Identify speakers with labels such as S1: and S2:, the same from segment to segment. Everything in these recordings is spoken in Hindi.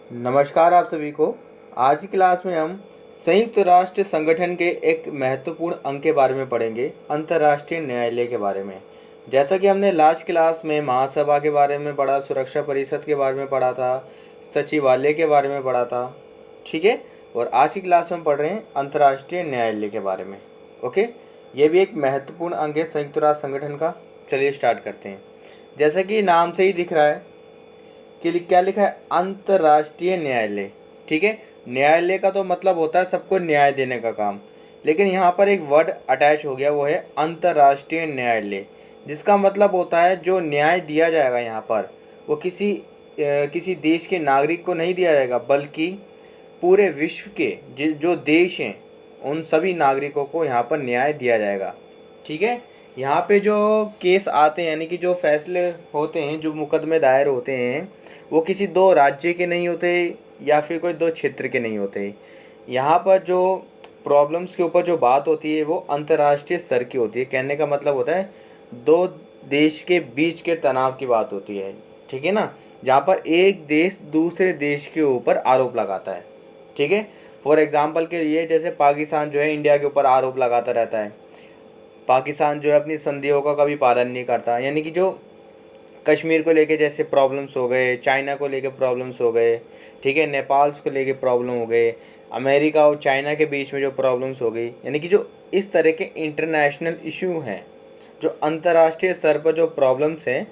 S1: नमस्कार आप सभी को। आज की क्लास में हम संयुक्त राष्ट्र संगठन के एक महत्वपूर्ण अंग के बारे में पढ़ेंगे, अंतर्राष्ट्रीय न्यायालय के बारे में। जैसा कि हमने लास्ट क्लास में महासभा के बारे में पढ़ा, सुरक्षा परिषद के बारे में पढ़ा था, सचिवालय के बारे में पढ़ा था, ठीक है। और आज की क्लास में पढ़ रहे हैं अंतर्राष्ट्रीय न्यायालय के बारे में। ओके, ये भी एक महत्वपूर्ण अंग है संयुक्त राष्ट्र संगठन का। चलिए स्टार्ट करते हैं। जैसा कि नाम से ही दिख रहा है कि क्या लिखा है, अंतर्राष्ट्रीय न्यायालय, ठीक है। न्यायालय का तो मतलब होता है सबको न्याय देने का काम, लेकिन यहाँ पर एक वर्ड अटैच हो गया, वो है अंतर्राष्ट्रीय न्यायालय, जिसका मतलब होता है जो न्याय दिया जाएगा यहाँ पर वो किसी देश के नागरिक को नहीं दिया जाएगा, बल्कि पूरे विश्व के जो देश हैं उन सभी नागरिकों को यहाँ पर न्याय दिया जाएगा, ठीक है। यहाँ पे जो केस आते हैं, यानी कि जो फैसले होते हैं, जो मुकदमे दायर होते हैं, वो किसी दो राज्य के नहीं होते या फिर कोई दो क्षेत्र के नहीं होते। यहाँ पर जो प्रॉब्लम्स के ऊपर जो बात होती है वो अंतर्राष्ट्रीय स्तर की होती है। कहने का मतलब होता है दो देश के बीच के तनाव की बात होती है, ठीक है ना, जहाँ पर एक देश दूसरे देश के ऊपर आरोप लगाता है, ठीक है। फॉर एग्जाम्पल के लिए जैसे पाकिस्तान जो है इंडिया के ऊपर आरोप लगाता रहता है। पाकिस्तान जो है अपनी संधियों का कभी पालन नहीं करता, यानी कि जो कश्मीर को लेके जैसे प्रॉब्लम्स हो गए, चाइना को लेके प्रॉब्लम्स हो गए, ठीक है, नेपाल को लेके प्रॉब्लम हो गए, अमेरिका और चाइना के बीच में जो प्रॉब्लम्स हो गई, यानी कि जो इस तरह के इंटरनेशनल इशू हैं, जो अंतर्राष्ट्रीय स्तर पर जो प्रॉब्लम्स हैं,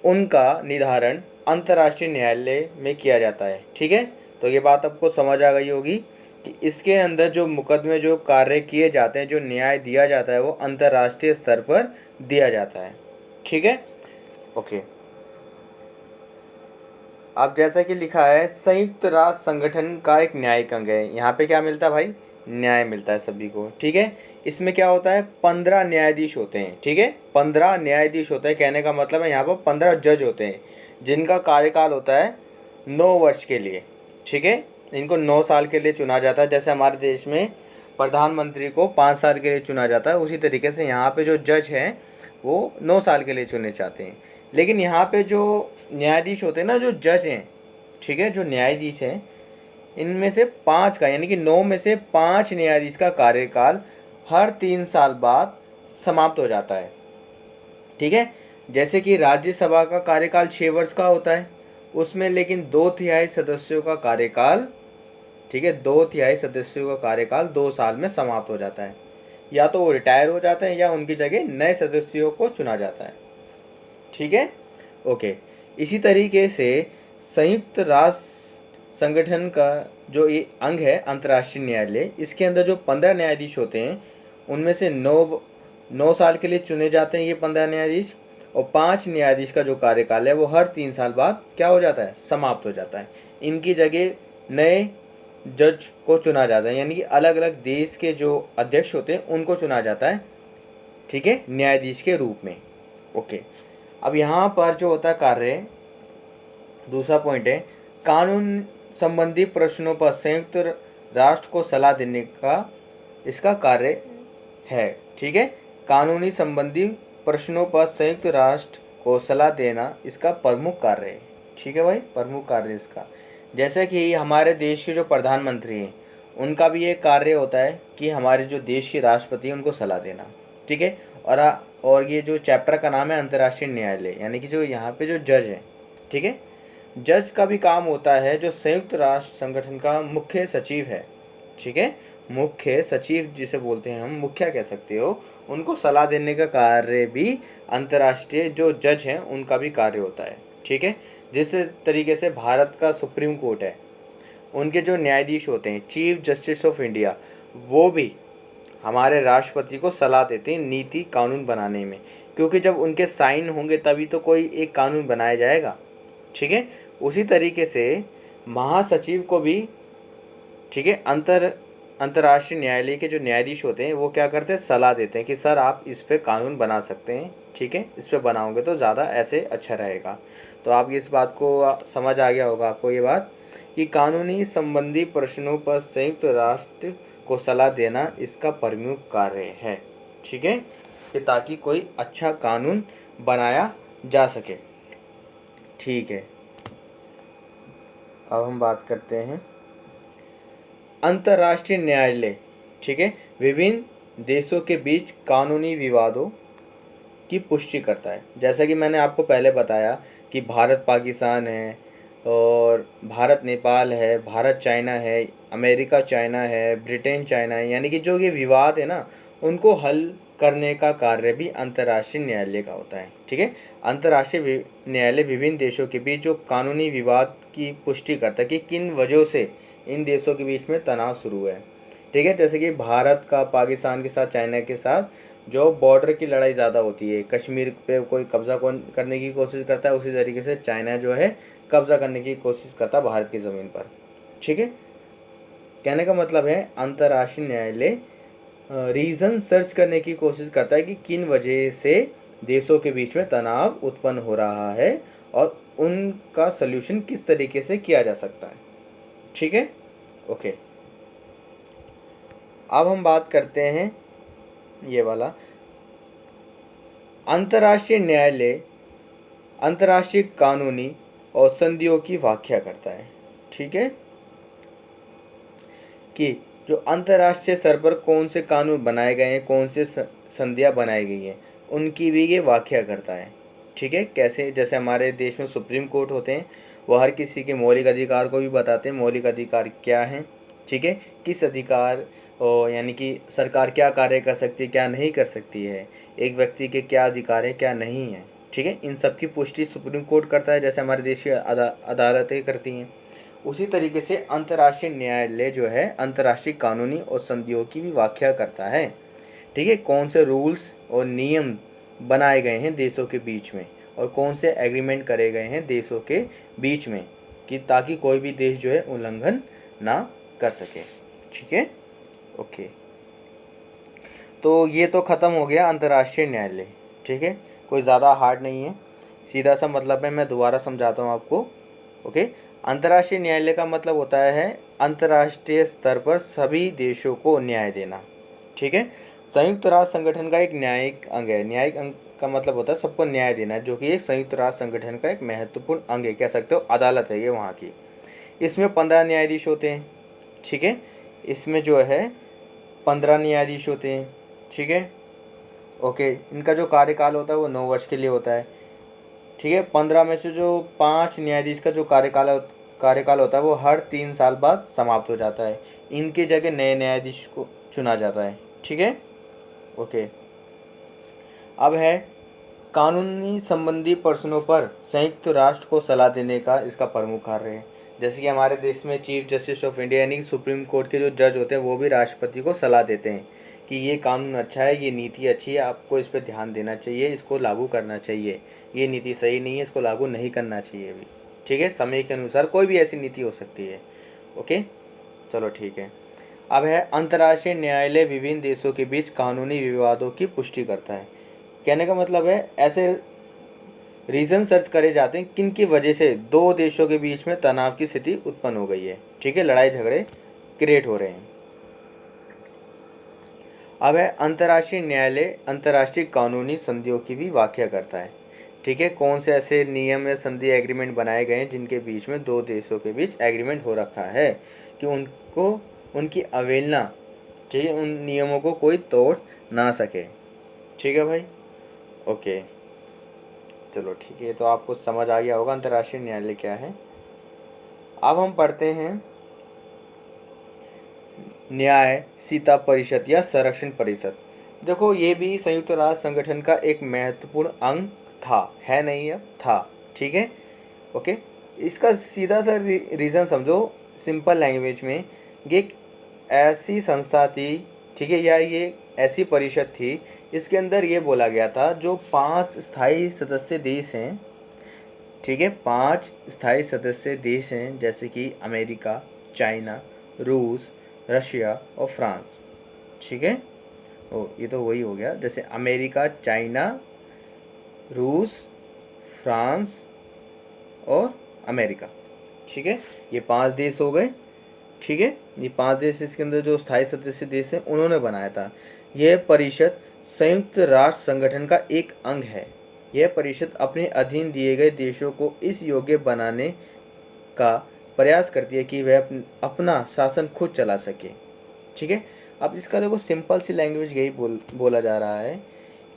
S1: उनका निर्धारण अंतर्राष्ट्रीय न्यायालय में किया जाता है, ठीक है। तो ये बात आपको समझ आ गई होगी कि इसके अंदर जो मुकदमे जो कार्य किए जाते हैं, जो न्याय दिया जाता है, वो अंतर्राष्ट्रीय स्तर पर दिया जाता है, ठीक है। ओके, अब जैसा कि लिखा है संयुक्त राष्ट्र संगठन का एक न्यायिक अंग है। यहाँ पे क्या मिलता है भाई, न्याय मिलता है सभी को, ठीक है। इसमें क्या होता है, 15 न्यायाधीश होते हैं, ठीक है। 15 न्यायाधीश होते हैं, कहने का मतलब है यहाँ पर 15 जज होते हैं, जिनका कार्यकाल होता है 9 वर्ष के लिए, ठीक है। इनको 9 साल के लिए चुना जाता है। जैसे हमारे देश में प्रधानमंत्री को 5 साल के लिए चुना जाता है, उसी तरीके से यहाँ पे जो जज हैं वो 9 साल के लिए चुने जाते हैं। लेकिन यहाँ पे जो न्यायाधीश होते हैं ना, जो जज हैं, ठीक है, जो न्यायाधीश हैं, इनमें से 5 का, यानी कि 9 में से 5 न्यायाधीश का कार्यकाल हर 3 साल बाद समाप्त हो जाता है, ठीक है। जैसे कि राज्यसभा का कार्यकाल 6 वर्ष का होता है, उसमें लेकिन 2/3 सदस्यों का कार्यकाल, ठीक है, 2/3 सदस्यों का कार्यकाल 2 साल में समाप्त हो जाता है। या तो वो रिटायर हो जाते हैं या उनकी जगह नए सदस्यों को चुना जाता है, ठीक है। ओके, इसी तरीके से संयुक्त राष्ट्र संगठन का जो ये अंग है अंतर्राष्ट्रीय न्यायालय, इसके अंदर जो 15 न्यायाधीश होते हैं, उनमें से 9 साल के लिए चुने जाते हैं ये 15 न्यायाधीश, और 5 न्यायाधीश का जो कार्यकाल है वो हर 3 साल बाद क्या हो जाता है, समाप्त हो जाता है। इनकी जगह नए जज को चुना जाता है, यानी कि अलग अलग देश के जो अध्यक्ष होते हैं उनको चुना जाता है, ठीक है, न्यायाधीश के रूप में। ओके, अब यहाँ पर जो होता है कार्य, दूसरा पॉइंट है, कानून संबंधी प्रश्नों पर संयुक्त राष्ट्र को सलाह देने का इसका कार्य है, ठीक है। कानूनी संबंधी प्रश्नों पर संयुक्त राष्ट्र को सलाह देना इसका प्रमुख कार्य है, ठीक है भाई, प्रमुख कार्य इसका। जैसे कि हमारे देश के जो प्रधानमंत्री हैं, उनका भी ये कार्य होता है कि हमारे जो देश के राष्ट्रपति हैं उनको सलाह देना, ठीक है। और ये जो चैप्टर का नाम है अंतर्राष्ट्रीय न्यायालय, यानी कि जो यहाँ पे जो जज हैं, ठीक है, जज का भी काम होता है जो संयुक्त राष्ट्र संगठन का मुख्य सचिव है, ठीक है। मुख्य सचिव जिसे बोलते हैं हम, मुखिया कह सकते हो, उनको सलाह देने का कार्य भी अंतर्राष्ट्रीय जो जज हैं उनका भी कार्य होता है, ठीक है। जिस तरीके से भारत का सुप्रीम कोर्ट है, उनके जो न्यायाधीश होते हैं चीफ जस्टिस ऑफ इंडिया, वो भी हमारे राष्ट्रपति को सलाह देते हैं नीति कानून बनाने में, क्योंकि जब उनके साइन होंगे तभी तो कोई एक कानून बनाया जाएगा, ठीक है। उसी तरीके से महासचिव को भी, ठीक है, अंतर्राष्ट्रीय न्यायालय के जो न्यायाधीश होते हैं वो क्या करते हैं, सलाह देते हैं कि सर आप इस पे कानून बना सकते हैं, ठीक है, इस पे बनाओगे तो ज़्यादा ऐसे अच्छा रहेगा। तो आप इस बात को समझ आ गया होगा आपको ये बात कि कानूनी संबंधी प्रश्नों पर संयुक्त राष्ट्र को सलाह देना इसका प्रमुख कार्य है, ठीक है, कि ताकि कोई अच्छा कानून बनाया जा सके, ठीक है। अब हम बात करते हैं अंतर्राष्ट्रीय न्यायालय। ठीक है, विभिन्न देशों के बीच कानूनी विवादों की पुष्टि करता है। जैसा कि मैंने आपको पहले बताया कि भारत पाकिस्तान है, और भारत नेपाल है, भारत चाइना है, अमेरिका चाइना है, ब्रिटेन चाइना है, यानी कि जो ये विवाद है ना, उनको हल करने का कार्य भी अंतर्राष्ट्रीय न्यायालय का होता है। ठीक है, अंतर्राष्ट्रीय न्यायालय विभिन्न देशों के बीच जो कानूनी विवाद की पुष्टि करता है कि किन वजहों से इन देशों के बीच में तनाव शुरू हुआ है। ठीक है, जैसे कि भारत का पाकिस्तान के साथ, चाइना के साथ जो बॉर्डर की लड़ाई ज़्यादा होती है, कश्मीर पे कोई कब्जा कौन करने की कोशिश करता है, उसी तरीके से चाइना जो है कब्जा करने की कोशिश करता है भारत की ज़मीन पर। ठीक है, कहने का मतलब है अंतर्राष्ट्रीय न्यायालय रीज़न सर्च करने की कोशिश करता है कि किन वजह से देशों के बीच में तनाव उत्पन्न हो रहा है और उनका सल्यूशन किस तरीके से किया जा सकता है। ठीक है, ओके। अब हम बात करते हैं ये वाला, अंतर्राष्ट्रीय न्यायालय अंतर्राष्ट्रीय कानूनी और संधियों की व्याख्या करता है। ठीक है, कि जो अंतर्राष्ट्रीय स्तर पर कौन से कानून बनाए गए हैं, कौन से संधियाँ बनाई गई हैं, उनकी भी ये व्याख्या करता है। ठीक है, कैसे, जैसे हमारे देश में सुप्रीम कोर्ट होते हैं, वो हर किसी के मौलिक अधिकार को भी बताते हैं, मौलिक अधिकार क्या हैं। ठीक है, किस अधिकार यानी कि सरकार क्या कार्य कर सकती है, क्या नहीं कर सकती है, एक व्यक्ति के क्या अधिकार है, क्या नहीं है। ठीक है, इन सब की पुष्टि सुप्रीम कोर्ट करता है, जैसे हमारे देश की अदालतें करती हैं। उसी तरीके से अंतर्राष्ट्रीय न्यायालय जो है अंतर्राष्ट्रीय कानूनी और संधियों की भी व्याख्या करता है। ठीक है, कौन से रूल्स और नियम बनाए गए हैं देशों के बीच में, और कौन से एग्रीमेंट करे गए हैं देशों के बीच में, कि ताकि कोई भी देश जो है उल्लंघन ना कर सके। ठीक है, ओके। तो ये तो ख़त्म हो गया अंतर्राष्ट्रीय न्यायालय। ठीक है, कोई ज़्यादा हार्ड नहीं है, सीधा सा मतलब है। मैं दोबारा समझाता हूँ आपको। ओके, अंतर्राष्ट्रीय न्यायालय का मतलब होता है अंतर्राष्ट्रीय स्तर पर सभी देशों को न्याय देना। ठीक है, संयुक्त राष्ट्र संगठन का एक न्यायिक अंग है। न्यायिक अंग का मतलब होता है सबको न्याय देना, जो कि एक संयुक्त राष्ट्र संगठन का एक महत्वपूर्ण अंग है, कह सकते हो अदालत है ये वहाँ की। इसमें 15 न्यायाधीश होते हैं। ठीक है, इसमें जो है 15 न्यायाधीश होते हैं। ठीक है, ओके। इनका जो कार्यकाल होता है वो 9 वर्ष के लिए होता है। ठीक है, 15 में से जो 5 न्यायाधीश का जो कार्यकाल होता है वो हर 3 साल बाद समाप्त हो जाता है। इनके जगह नए न्यायाधीश को चुना जाता है। ठीक है, ओके। अब है कानूनी संबंधी प्रश्नों पर संयुक्त राष्ट्र को सलाह देने का इसका प्रमुख कार्य है। जैसे कि हमारे देश में चीफ जस्टिस ऑफ इंडिया यानी कि सुप्रीम कोर्ट के जो जज होते हैं वो भी राष्ट्रपति को सलाह देते हैं कि ये कानून अच्छा है, ये नीति अच्छी है, आपको इस पर ध्यान देना चाहिए, इसको लागू करना चाहिए, ये नीति सही नहीं है, इसको लागू नहीं करना चाहिए भी। ठीक है, समय के अनुसार कोई भी ऐसी नीति हो सकती है। ओके, चलो ठीक है। अब है अंतर्राष्ट्रीय न्यायालय विभिन्न देशों के बीच कानूनी विवादों की पुष्टि करता है। कहने का मतलब है ऐसे रीज़न सर्च करे जाते हैं किन की वजह से दो देशों के बीच में तनाव की स्थिति उत्पन्न हो गई है। ठीक है, लड़ाई झगड़े क्रिएट हो रहे हैं। अब है अंतर्राष्ट्रीय न्यायालय अंतर्राष्ट्रीय कानूनी संधियों की भी व्याख्या करता है। ठीक है, कौन से ऐसे नियम या संधि एग्रीमेंट बनाए गए हैं जिनके बीच में दो देशों के बीच एग्रीमेंट हो रखा है कि उनको उनकी अवहेलना, ठीक है, उन नियमों को कोई तोड़ ना सके। ठीक है भाई, ओके, चलो ठीक है। तो आपको समझ आ गया होगा अंतर्राष्ट्रीय न्यायालय क्या है। अब हम पढ़ते हैं न्याय सीता परिषद या संरक्षण परिषद। देखो, ये भी संयुक्त राष्ट्र संगठन का एक महत्वपूर्ण अंग था, है नहीं, अब था। ठीक है, ओके। इसका सीधा सा रीज़न समझो सिंपल लैंग्वेज में, ये एक ऐसी संस्था थी, ठीक है, या ये ऐसी परिषद थी इसके अंदर ये बोला गया था जो 5 स्थायी सदस्य देश हैं। ठीक है, 5 स्थायी सदस्य देश हैं, जैसे कि अमेरिका, चाइना, रूस, रशिया और फ्रांस। ठीक है, ओ ये तो वही हो गया, जैसे अमेरिका, चाइना, रूस, फ्रांस और अमेरिका। ठीक है, ये 5 देश हो गए। ठीक है, ये 5 देश इसके अंदर जो स्थायी सदस्य देश हैं उन्होंने बनाया था। यह परिषद संयुक्त राष्ट्र संगठन का एक अंग है। यह परिषद अपने अधीन दिए गए देशों को इस योग्य बनाने का प्रयास करती है कि वह अपना शासन खुद चला सके। ठीक है, अब इसका देखो सिंपल सी लैंग्वेज यही बोला जा रहा है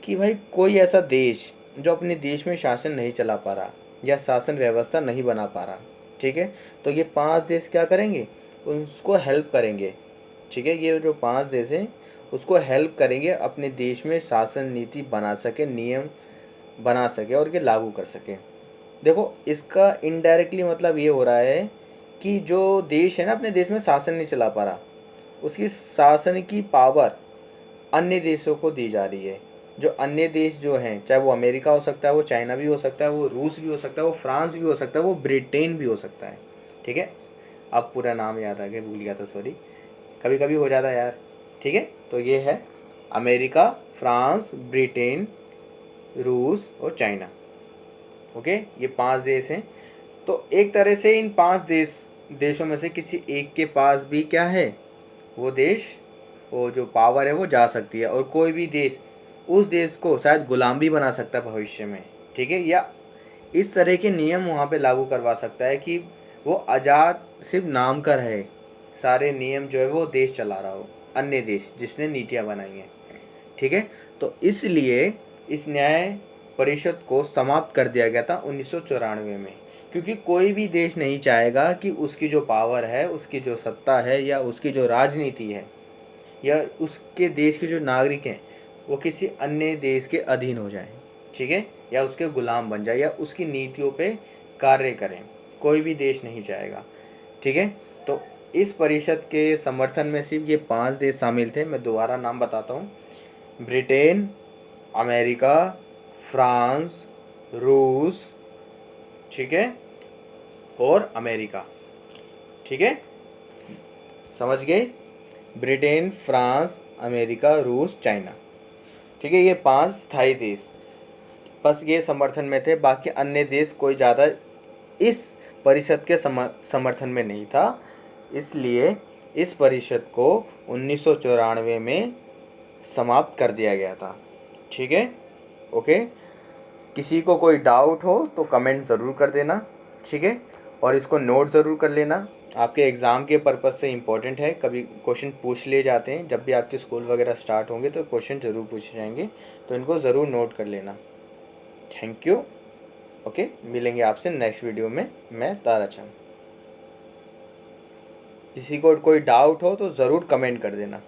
S1: कि भाई कोई ऐसा देश जो अपने देश में शासन नहीं चला पा रहा या शासन व्यवस्था नहीं बना पा रहा, ठीक है, तो ये 5 देश क्या करेंगे, उसको हेल्प करेंगे। ठीक है, ये जो 5 देश हैं उसको हेल्प करेंगे अपने देश में शासन नीति बना सके, नियम बना सके और ये लागू कर सके। देखो इसका इनडायरेक्टली मतलब ये हो रहा है कि जो देश है ना अपने देश में शासन नहीं चला पा रहा, उसकी शासन की पावर अन्य देशों को दी जा रही है। जो अन्य देश जो हैं, चाहे वो अमेरिका हो सकता है, वो चाइना भी हो सकता है, वो रूस भी हो सकता है, वो फ्रांस भी हो सकता है, वो ब्रिटेन भी हो सकता है। ठीक है, अब पूरा नाम याद आ गया, भूल गया था, सॉरी, कभी कभी हो जाता है यार। ठीक है, तो ये है अमेरिका, फ्रांस, ब्रिटेन, रूस और चाइना। ओके, ये 5 देश हैं। तो एक तरह से इन 5 देशों में से किसी एक के पास भी क्या है, वो देश, वो जो पावर है वो जा सकती है, और कोई भी देश उस देश को शायद गुलाम भी बना सकता है भविष्य में। ठीक है, या इस तरह के नियम वहाँ पे लागू करवा सकता है कि वो आज़ाद सिर्फ नाम का रहे, सारे नियम जो है वो देश चला रहा हो, अन्य देश जिसने नीतियाँ बनाई हैं। ठीक है, तो इसलिए इस न्याय परिषद को समाप्त कर दिया गया था 1994 में, क्योंकि कोई भी देश नहीं चाहेगा कि उसकी जो पावर है, उसकी जो सत्ता है, या उसकी जो राजनीति है, या उसके देश के जो नागरिक हैं वो किसी अन्य देश के अधीन हो जाएं। ठीक है, या उसके गुलाम बन जाए, या उसकी नीतियों पे कार्य करें, कोई भी देश नहीं चाहेगा। ठीक है, तो इस परिषद के समर्थन में सिर्फ ये 5 देश शामिल थे। मैं दोबारा नाम बताता हूँ, ब्रिटेन, अमेरिका, फ्रांस, रूस, ठीक है, और अमेरिका। ठीक है, समझ गए, ब्रिटेन, फ्रांस, अमेरिका, रूस, चाइना। ठीक है, ये 5 स्थायी देश बस ये समर्थन में थे, बाकी अन्य देश कोई ज़्यादा इस परिषद के समर्थन में नहीं था। इसलिए इस परिषद को 1994 में समाप्त कर दिया गया था। ठीक है, ओके, किसी को कोई डाउट हो तो कमेंट ज़रूर कर देना। ठीक है, और इसको नोट ज़रूर कर लेना, आपके एग्ज़ाम के पर्पज़ से इम्पोर्टेंट है। कभी क्वेश्चन पूछ लिए जाते हैं, जब भी आपके स्कूल वगैरह स्टार्ट होंगे तो क्वेश्चन ज़रूर पूछे जाएंगे, तो इनको ज़रूर नोट कर लेना। Thank you. ओके, मिलेंगे आपसे नेक्स्ट वीडियो में। मैं ताराचंद। किसी को कोई डाउट हो तो ज़रूर कमेंट कर देना।